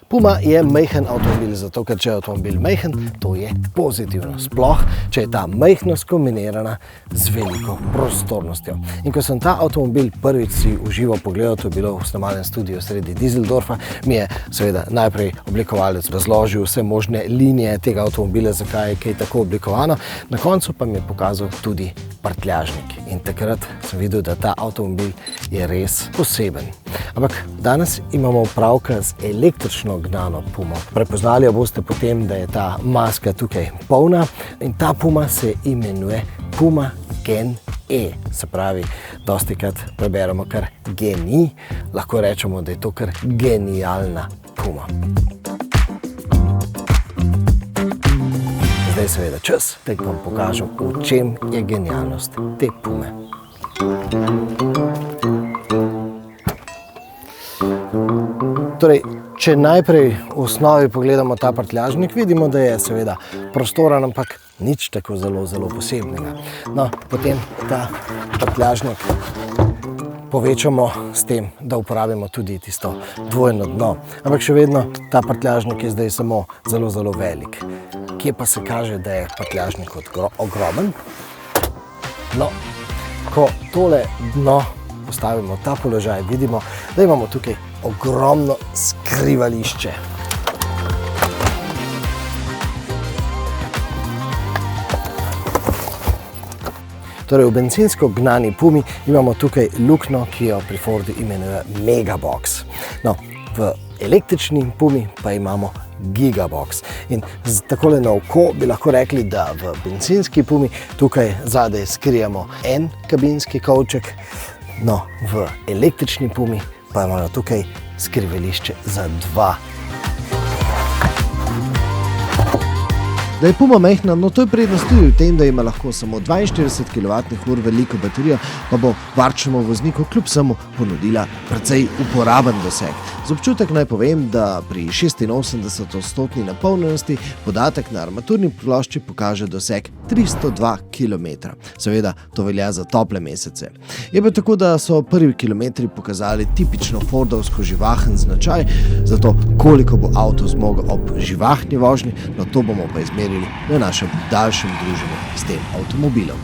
Puma je majhen avtomobil, zato ker če je avtomobil majhen, to je pozitivno. Sploh, če je ta majhnost kombinirana z veliko prostornostjo. In ko sem ta avtomobil prvič si v živo pogledal, to je bilo v snemalnem studiu sredi Düsseldorfa, mi je seveda najprej oblikovalec razložil vse možne linije tega avtomobila, zakaj je kaj tako oblikovano. Na koncu pa mi je pokazal tudi prtljažnik. In takrat sem videl, da ta avtomobil je res poseben. Ampak danes imamo opravka z električno gnano Pumo. Prepoznali jo boste potem, da je ta maska tukaj polna in ta Puma se imenuje Puma Gen E. Se pravi, dostikrat preberemo kar Gen-I, lahko rečemo, da je to kar genialna Puma. Zdaj je seveda čas, da vam pokažem, v čem je genialnost te Pume. Torej, če najprej v osnovi pogledamo ta prtljažnik, vidimo, da je seveda prostoren, ampak nič tako zelo posebnega. No, potem ta prtljažnik povečamo s tem, da uporabimo tudi tisto dvojno dno. Ampak še vedno ta prtljažnik je zdaj samo zelo velik. Kje pa se kaže, da je prtljažnik ogromen? No, ko tole dno postavimo v ta položaj, vidimo, da imamo tukaj ogromno skrivališče. Torej, v bencinsko gnani Pumi imamo tukaj luknjo, ki jo pri Fordu imenuje Megabox. No, v električni Pumi pa imamo Gigabox. In takole na oko bi lahko rekli, da v bencinski Pumi tukaj zadaj skrijemo en kabinski kovček, no, v električni Pumi pa imamo tukaj skrivališče za dva. Da je Puma majhna, no to je prednost tudi v tem, da ima lahko samo 42 kWh veliko baterijo, pa bo varčnemu vozniku kljub vsemu ponudila precej uporaben doseg. Z občutek naj povem, da pri 86% napolnjenosti podatek na armaturni plošči pokaže doseg 302 km. Seveda, to velja za tople mesece. Je pa tako, da so prvi kilometri pokazali tipično fordovsko živahen značaj, zato koliko bo avto zmogel ob živahni vožnji, no to bomo pa izmerili na našem daljšem druženju s tem avtomobilom.